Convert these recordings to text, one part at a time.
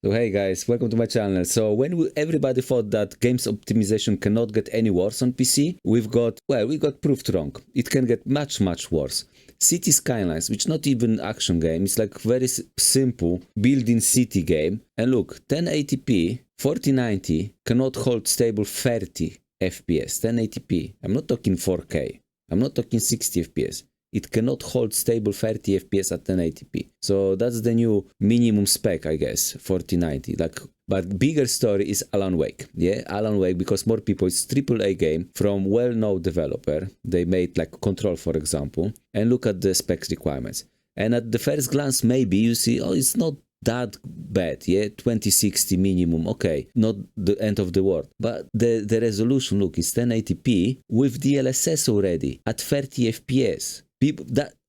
So hey guys, welcome to my channel. So everybody thought that games optimization cannot get any worse on PC, we got proved wrong. It can get much worse. City Skylines, which not even action game, it's like very simple built-in city game. And look, 1080p, 4090 cannot hold stable 30 FPS, 1080p. I'm not talking 4K. I'm not talking 60 FPS. It cannot hold stable 30 FPS at 1080p. So that's the new minimum spec, I guess, 4090. But bigger story is Alan Wake. Yeah, Alan Wake, because more people, it's AAA game from well-known developer. They made like Control, for example, and look at the specs requirements. And at the first glance, maybe you see, oh, it's not that bad, yeah, 2060 minimum, okay, not the end of the world. But the resolution, look, is 1080p with DLSS already at 30 FPS.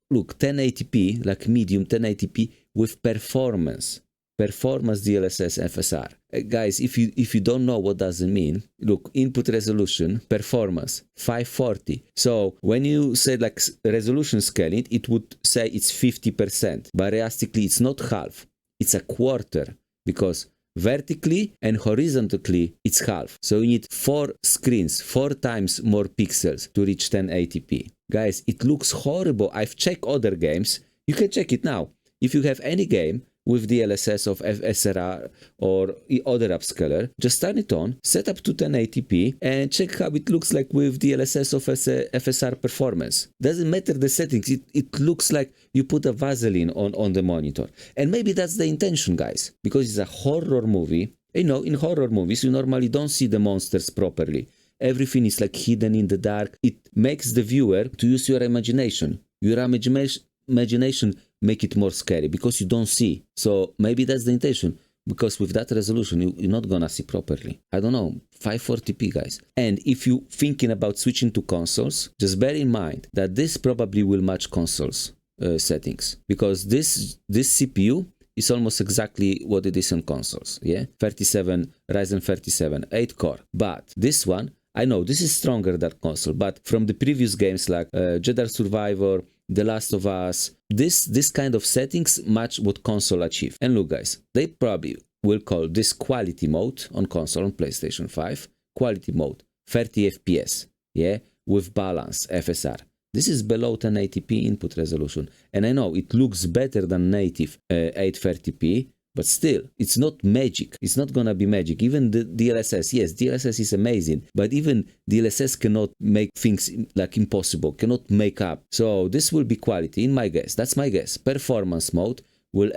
Look, 1080p, like medium 1080p with performance DLSS FSR. Guys, if you don't know what does it mean, look, input resolution, performance, 540. So when you say like resolution scaling, it would say it's 50%, but realistically it's not half, it's a quarter, because vertically and horizontally it's half. So you need 4 screens, 4 times more pixels to reach 1080p. Guys, it looks horrible. I've checked other games. You can check it now. If you have any game with DLSS of FSR or other upscaler, just turn it on, set up to 1080p, and check how it looks like with DLSS of FSR performance. Doesn't matter the settings, it looks like you put a Vaseline on the monitor. And maybe that's the intention, guys, because it's a horror movie. You know, in horror movies, you normally don't see the monsters properly. Everything is like hidden in the dark. It makes the viewer to use your imagination. Your imagination make it more scary because you don't see. So maybe that's the intention, because with that resolution you're not gonna see properly. I don't know, 540p, guys. And if you're thinking about switching to consoles, just bear in mind that this probably will match consoles settings, because this CPU is almost exactly what it is on consoles. Yeah, Ryzen 37 8 core. But this one, I know this is stronger than console, but from the previous games like Jedi Survivor, The Last of Us, this kind of settings match what console achieve. And look, guys, they probably will call this quality mode on console, on PlayStation 5, quality mode, 30 FPS, yeah, with balance, FSR. This is below 1080p input resolution. And I know it looks better than native 830p, but still, it's not magic. It's not gonna be magic. Even the DLSS, yes, DLSS is amazing, but even DLSS cannot make things like impossible, cannot make up. So this will be quality, in my guess. That's my guess. Performance mode will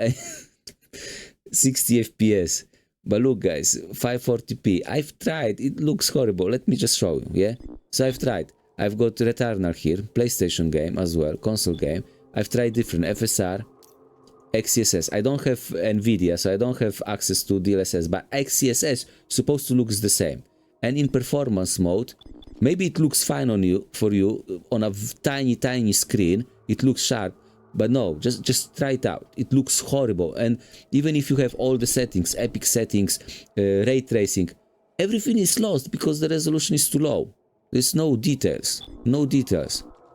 60 FPS. But look, guys, 540p. I've tried. It looks horrible. Let me just show you, yeah? So I've tried. I've got Returnal here, PlayStation game as well, console game. I've tried different FSR, XeSS. I don't have NVIDIA, so I don't have access to DLSS, but XeSS supposed to look the same. And in performance mode, maybe it looks fine for you on a tiny screen. It looks sharp, but no, just try it out. It looks horrible. And even if you have all the settings, epic settings, ray tracing, everything is lost because the resolution is too low. There's no details.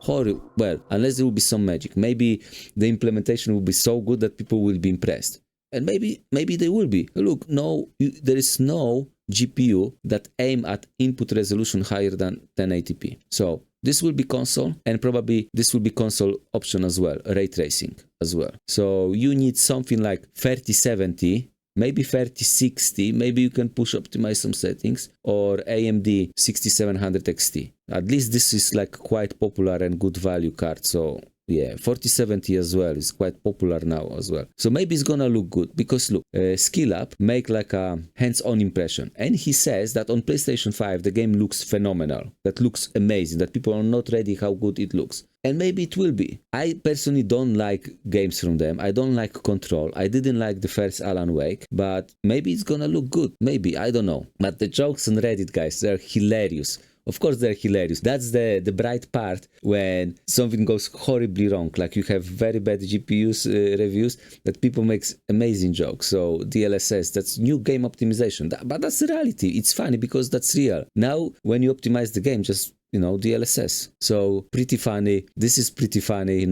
Horrible. Well, unless there will be some magic. Maybe the implementation will be so good that people will be impressed. And maybe they will be. Look, there is no GPU that aim at input resolution higher than 1080p. So this will be console, and probably this will be console option as well, ray tracing as well. So you need something like 3070, maybe 3060, maybe you can optimize some settings, or AMD 6700 XT. At least this is like quite popular and good value card. So yeah, 4070 as well is quite popular now as well. So maybe it's gonna look good, because look, SkillUp make like a hands-on impression, and he says that on PlayStation 5 the game looks phenomenal, that looks amazing, that people are not ready how good it looks. And maybe it will be. I personally don't like games from them. I don't like Control. I didn't like the first Alan Wake, but maybe it's gonna look good. Maybe, I don't know. But the jokes on Reddit, guys, they're hilarious. Of course they're hilarious. That's the bright part when something goes horribly wrong. Like you have very bad GPUs reviews that people make amazing jokes. So DLSS, that's new game optimization. But that's the reality. It's funny because that's real. Now, when you optimize the game, just DLSS. So pretty funny. This is pretty funny,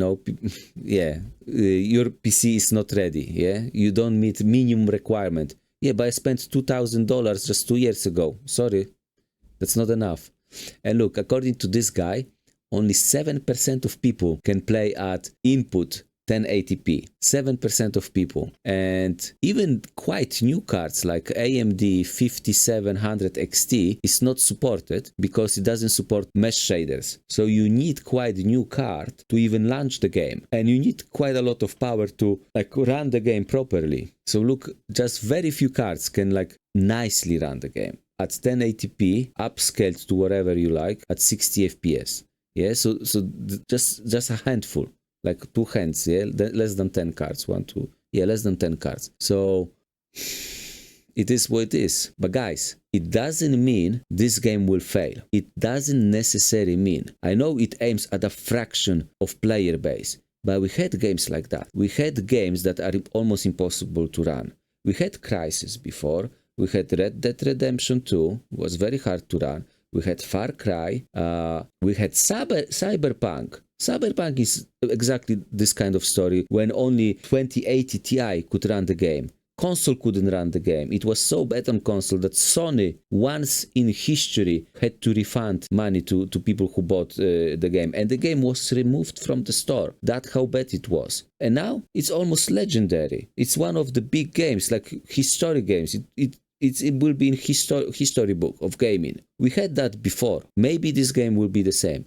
yeah. Your PC is not ready, yeah. You don't meet minimum requirement. Yeah, but I spent $2,000 just 2 years ago. Sorry, that's not enough. And look, according to this guy, only 7% of people can play at input 1080p. 7% of people. And even quite new cards like AMD 5700 XT is not supported because it doesn't support mesh shaders. So you need quite a new card to even launch the game. And you need quite a lot of power to like run the game properly. So look, just very few cards can like nicely run the game at 1080p, upscaled to whatever you like, at 60 FPS. Yeah, so just a handful, like 2 hands, yeah, less than 10 cards, 1, 2, yeah, less than 10 cards. So it is what it is. But guys, it doesn't mean this game will fail. It doesn't necessarily mean. I know it aims at a fraction of player base, but we had games like that. We had games that are almost impossible to run. We had Crysis before. We had Red Dead Redemption 2, was very hard to run. We had Far Cry. We had Cyberpunk. Cyberpunk is exactly this kind of story when only 2080 Ti could run the game. Console couldn't run the game. It was so bad on console that Sony, once in history, had to refund money to people who bought the game. And the game was removed from the store. That's how bad it was. And now it's almost legendary. It's one of the big games, like historic games. It will be in history book of gaming. We had that before. Maybe this game will be the same.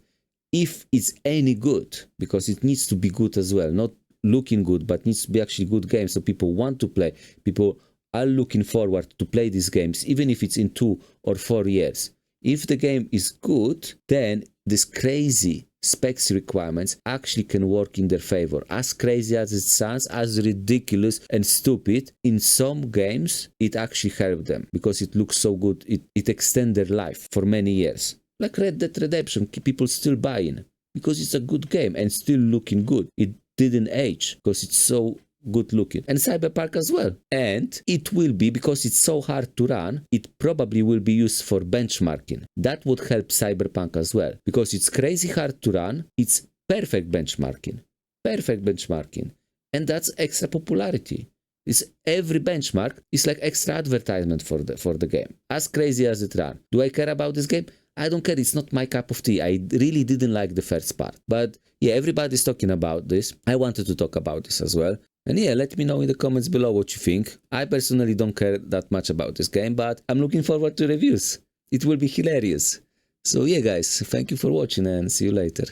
If it's any good, because it needs to be good as well, not looking good, but needs to be actually good game, so people want to play. People are looking forward to play these games, even if it's in 2 or 4 years. If the game is good, then this crazy specs requirements actually can work in their favor. As crazy as it sounds, as ridiculous and stupid, in some games it actually helped them because it looks so good. It extends their life for many years. Like Red Dead Redemption, people still buying because it's a good game and still looking good. It didn't age because it's so good looking. And Cyberpunk as well. And it will be, because it's so hard to run, it probably will be used for benchmarking. That would help Cyberpunk as well, because it's crazy hard to run. It's perfect benchmarking. Perfect benchmarking. And that's extra popularity. It's every benchmark is like extra advertisement for the game. As crazy as it ran. Do I care about this game? I don't care. It's not my cup of tea. I really didn't like the first part. But yeah, everybody's talking about this. I wanted to talk about this as well. And yeah, let me know in the comments below what you think. I personally don't care that much about this game, but I'm looking forward to reviews. It will be hilarious. So yeah, guys, thank you for watching and see you later.